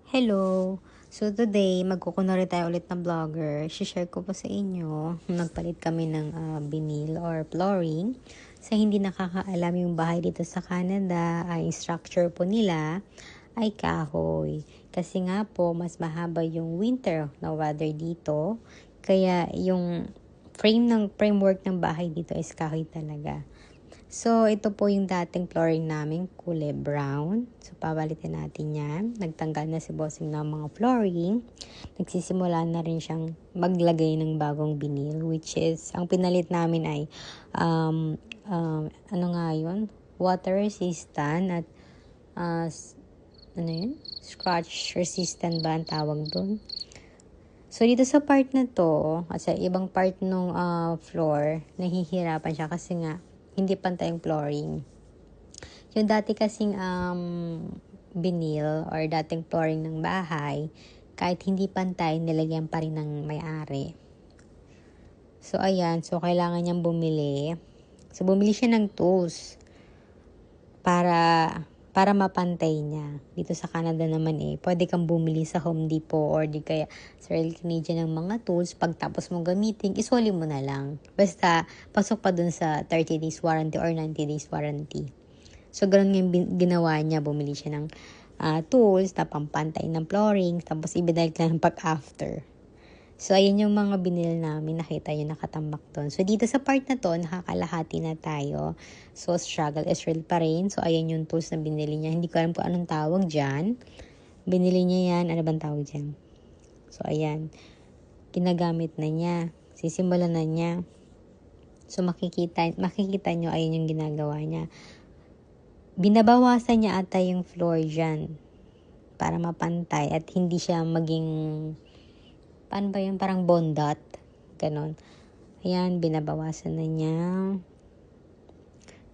Hello! So today, magkukunwari tayo ulit na vlogger. Share ko po sa inyo, nagpalit kami ng vinyl or flooring. Sa hindi nakakaalam yung bahay dito sa Canada, ay structure po nila ay kahoy. Kasi nga po, mas mahaba yung winter na weather dito. Kaya yung framework ng bahay dito is kahoy talaga. So, ito po yung dating flooring namin, kulay brown. So, pabalitin natin yan. Nagtanggal na si Bossing ng mga flooring. Nagsisimula na rin siyang maglagay ng bagong vinyl, which is, ang pinalit namin ay, ano nga yun? Water resistant at, scratch resistant ba ang tawag doon? So, dito sa part na to, at sa ibang part ng floor, nahihirapan siya kasi nga, hindi pantay yung flooring. Yung dati kasing vinyl or dating flooring ng bahay, kahit hindi pantay, nilagyan pa rin ng may-ari. So, ayan. So, kailangan niyang bumili. So, bumili siya ng tools para mapantay niya. Dito sa Canada naman pwede kang bumili sa Home Depot or di kaya sa Royal Canadian ng mga tools. Pagtapos mo gamitin, isoli mo na lang. Basta, pasok pa dun sa 30 days warranty or 90 days warranty. So, ganun nga ginawa niya. Bumili siya ng tools na pampantay ng flooring. Tapos, ibinalik lang pag-after. So, ayan yung mga binili namin. Nakita nyo nakatambak doon. So, dito sa part na to, nakakalahati na tayo. So, struggle is real pa rin. So, ayan yung tools na binili niya. Hindi ko alam kung anong tawag dyan. Binili niya yan. Ano bang tawag dyan? So, ayan. Ginagamit na niya. Sisimulan na niya. So, makikita nyo, ayan yung ginagawa niya. Binabawasan niya ata yung floor dyan para mapantay at hindi siya maging paano ba yun? Parang bondat. Ganon. Ayan, binabawasan na niya.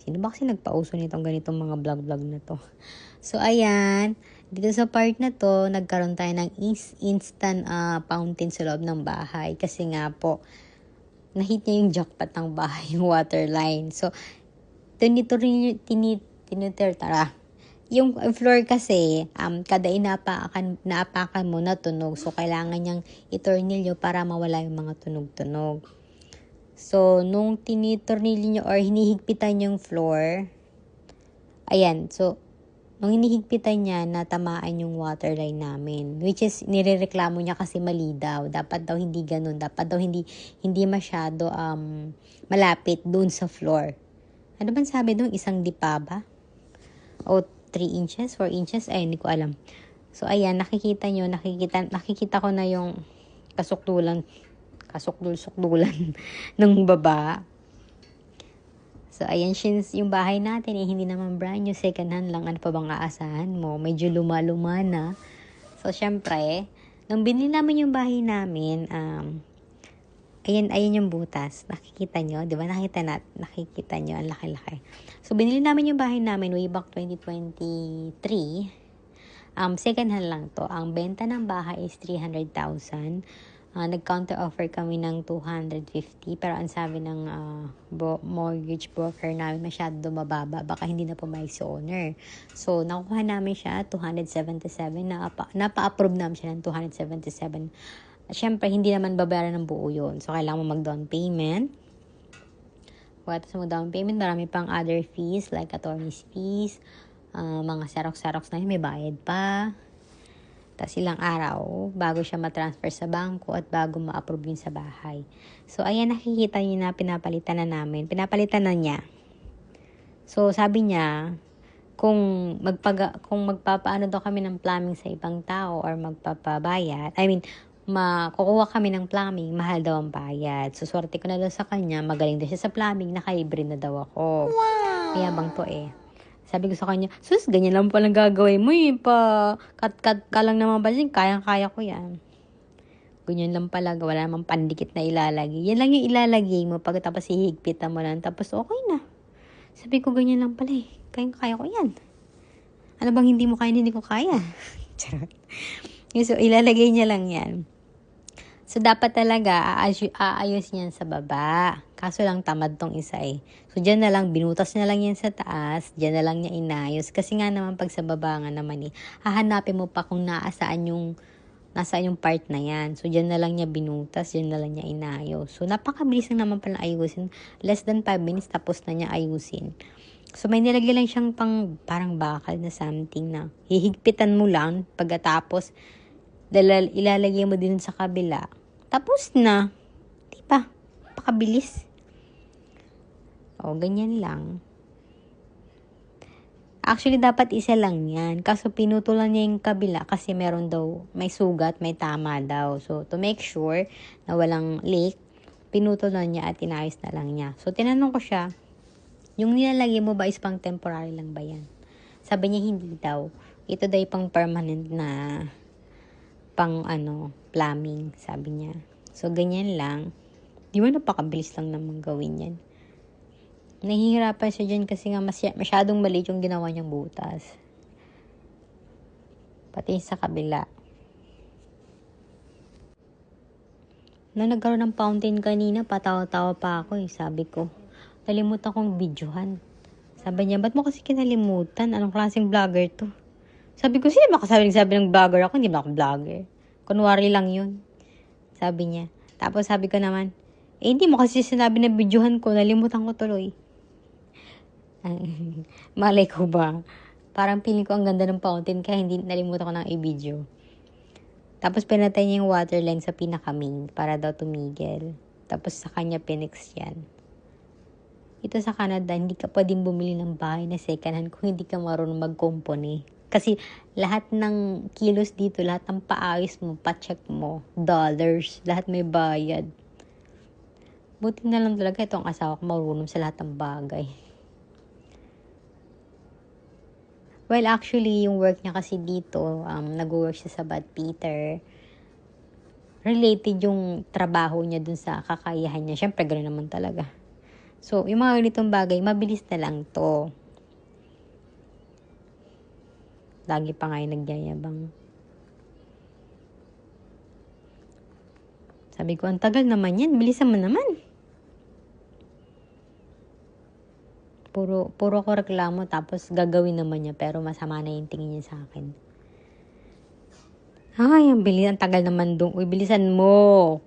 Sino ba kasi nagpauso nitong ganitong mga vlog na to? So, ayan. Dito sa part na to, nagkaroon tayo ng instant fountain sa loob ng bahay. Kasi nga po, nahit niya yung jackpot ng bahay, yung water line. So, yung floor kasi, kada naapakan mo na tunog. So, kailangan niyang itornilyo para mawala yung mga tunog-tunog. So, nung tinitornilyo niyo or hinihigpitan yung floor, ayan. So, nung hinihigpitan niya, natamaan yung water line namin. Which is, nirereklamo niya kasi mali daw. Dapat daw hindi ganun. Dapat daw hindi masyado malapit dun sa floor. Ano bang sabi dun? Isang dipa ba? O 3 inches, 4 inches, ay hindi ko alam. So, ayan, nakikita ko na yung kasukdulan ng baba. So, ayan, since yung bahay natin, hindi naman brand new, second hand lang, ano pa bang aasahan mo? Medyo luma-luma na. So, syempre, nung binili namin yung bahay namin, ayan yung butas. Nakikita nyo? Di ba? Nakikita nyo? Ang laki-laki. So, binili namin yung bahay namin way back 2023. Second hand lang to. Ang benta ng bahay is 300,000. Nag-counter offer kami ng 250. Pero ang sabi ng mortgage broker namin, masyado mababa. Baka hindi na pumayag si owner. So, nakuha namin siya, 277. Napa-approve namin siya ng 277. Siyempre, hindi naman babayaran ng buo yun. So, kailangan mo mag-down payment. Pagkatapos mo down payment, marami pang other fees like attorney's fees, mga xerox na yun, may bayad pa. Tapos ilang araw bago siya matransfer sa bangko at bago ma-approve yun sa bahay. So, ayan, nakikita niyo na pinapalitan na namin. Pinapalitan na niya. So, sabi niya, kung magpapaano daw kami ng plumbing sa ibang tao or magpapabayad, kukuha kami ng plumbing, mahal daw ang bayad. So, swerte ko na daw sa kanya, magaling daw siya sa plumbing, nakalibre na daw ako. Wow! Mayabang to Sabi ko sa kanya, sus, ganyan lang palang gagawin mo cut ka lang naman ba dyan, kayang-kaya ko yan. Ganyan lang pala, wala namang pandikit na ilalagay. Yan lang yung ilalagay mo, pagkatapos hihigpitan mo lang, tapos okay na. Sabi ko, ganyan lang pala kayang-kaya ko yan. Ano bang hindi mo kaya, hindi ko kaya. Charot. So, ilalagay niya lang yan. So, dapat talaga aayos niyan sa baba. Kaso lang tamad tong isa eh. So, dyan na lang, binutas na lang yan sa taas. Dyan na lang niya inayos. Kasi nga naman, pag sa baba nga naman eh, hahanapin mo pa kung nasaan yung part na yan. So, dyan na lang niya binutas, dyan na lang niya inayos. So, napakabilis lang naman pala ayusin. Less than 5 minutes, tapos na niya ayusin. So, may nilagay lang siyang parang bakal na something na hihigpitan mo lang pagkatapos ilalagay mo din sa kabila. Tapos na. Diba? Pakabilis. O, ganyan lang. Actually, dapat isa lang yan. Kaso pinutulan niya yung kabila kasi meron daw, may sugat, may tama daw. So, to make sure na walang leak, pinutulan niya at inayos na lang niya. So, tinanong ko siya, yung nilalagay mo ba is pang temporary lang ba yan? Sabi niya, hindi daw. Ito daw yung pang permanent na plumbing, sabi niya. So, ganyan lang. Di ba napakabilis lang naman gawin yan? Nahihirapan siya dyan kasi nga masyadong maliit yung ginawa niyang butas. Pati sa kabila. Nung nagkaroon ng fountain kanina, patawa-tawa pa ako eh. Sabi ko, nalimutan kong videohan. Sabi niya, ba't mo kasi kinalimutan? Anong klaseng vlogger to? Sabi ko, sino makasabi ng vlogger ako? Hindi ba ako vlogger? Kunwari lang yun. Sabi niya. Tapos sabi ko naman, hindi mo kasi sinabi na videohan ko. Nalimutan ko tuloy. Malay ko ba? Parang feeling ko ang ganda ng fountain kaya hindi nalimutan ko ng i-video. Tapos pinatay niya yung water line sa pinaka-main para daw tumigil. Tapos sa kanya pinix yan. Ito sa Canada, hindi ka pwedeng bumili ng bahay na second hand kung hindi ka marunong mag-company. Kasi lahat ng kilos dito, lahat ng paayos mo, pa-check mo, dollars, lahat may bayad. Buti na lang talaga itong asawa ko marunong sa lahat ng bagay. Well, actually, yung work niya kasi dito, nag-work siya sa Bad Peter. Related yung trabaho niya dun sa kakayahan niya. Siyempre, gano'n naman talaga. So, yung mga ganitong bagay, mabilis na lang to. Lagi pa nga yung nagyayabang. Sabi ko, ang tagal naman yan. Bilisan mo naman. Puro ako reklamo tapos gagawin naman niya pero masama na yung tingin niya sa akin. Ay, ang bilis. Ang tagal naman dong. Uy, bilisan mo.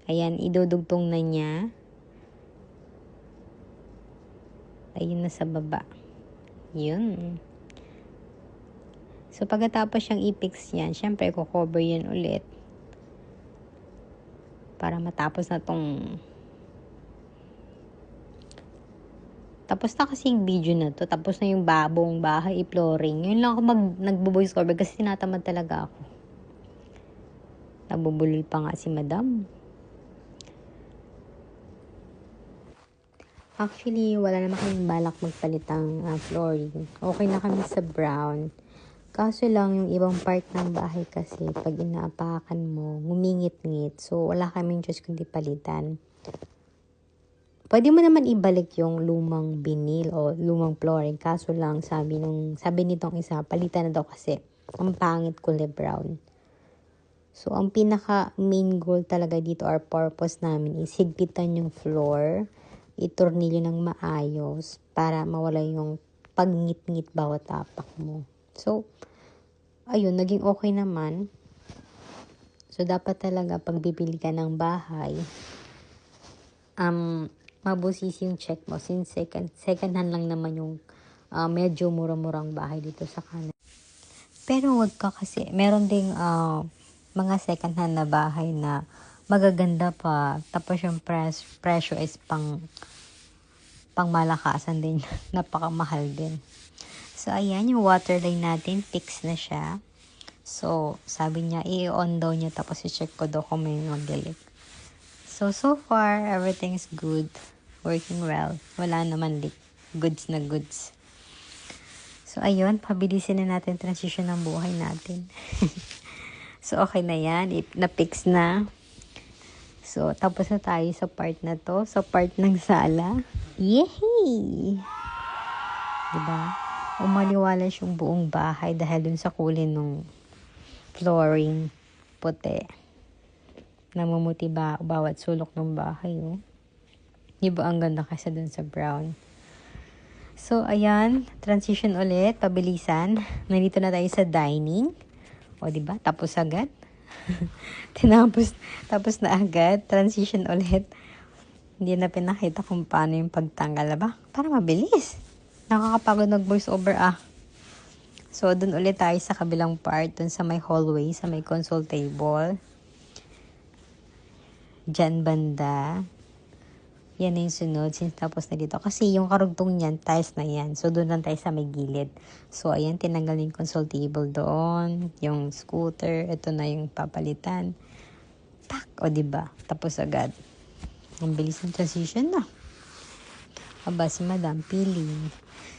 Ayan, idudugtong na niya. Ayun na sa baba. Yun. So, pagkatapos siyang i-fix yan, syempre, ko-cover yan ulit. Para matapos na tong... Tapos na kasi yung video na to. Tapos na yung buong bahay, i-flooring. Yun lang ako nagbo-voice cover kasi tinatamad talaga ako. Nabubulol pa nga si madam. Actually, wala naman kaming balak magpalit ng flooring. Okay na kami sa brown. Kaso lang yung ibang part ng bahay kasi pag inaapakan mo, ngumingit-ngit. So, wala kaming choice kundi palitan. Pwede mo naman ibalik yung lumang vinyl o lumang flooring. Kaso lang, sabi nitong isa, palitan na daw kasi ang pangit kulay brown. So, ang pinaka main goal talaga dito or purpose namin is higpitan yung floor, itornilyo ng maayos para mawala yung pagngit-ngit bawat tapak mo. So, ayun, naging okay naman. So, dapat talaga pag bibili ka ng bahay, mabusisi yung check mo since second hand lang naman yung medyo mura-murang bahay dito sa Canada. Pero wag ka kasi, meron ding mga second hand na bahay na magaganda pa. Tapos yung presyo is pang malakasan din. Napakamahal din. So, ayan, yung water line natin, fix na siya. So, sabi niya, i-on daw niya tapos i-check ko daw kung may mag-leak. So far, everything's good. Working well. Wala naman leak. Goods na goods. So, ayun, pabilisin na natin transition ng buhay natin. So, okay na yan. Na-fix na. So, tapos na tayo sa part na to. Sa part ng sala. Yehey! Diba? Umaliwalas yung buong bahay dahil dun sa kulay nung flooring. Puti. Namumuti ba bawat sulok ng bahay, oh. Di ba ang ganda kaysa dun sa brown? So, ayan. Transition ulit. Pabilisan. Nandito na tayo sa dining. O, di ba? Tapos agad. Tapos na agad. Transition ulit. Hindi na pinakita kung paano yung pagtanggal, ba? Para mabilis. Nakakapagod mag-voice over, So, dun ulit tayo sa kabilang part. Dun sa may hallway, sa may console table. Diyan banda. Yan na yung sunod. Since tapos na dito. Kasi yung karugtong niyan, tiles na yan. So, doon lang tayo sa may gilid. So, ayan, tinanggal yung console table doon. Yung scooter. Ito na yung papalitan. Pak! O, diba? Tapos agad. Ang bilis ng transition na. Aba, si Madam Piling.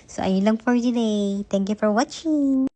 So, ayun lang for today. Thank you for watching.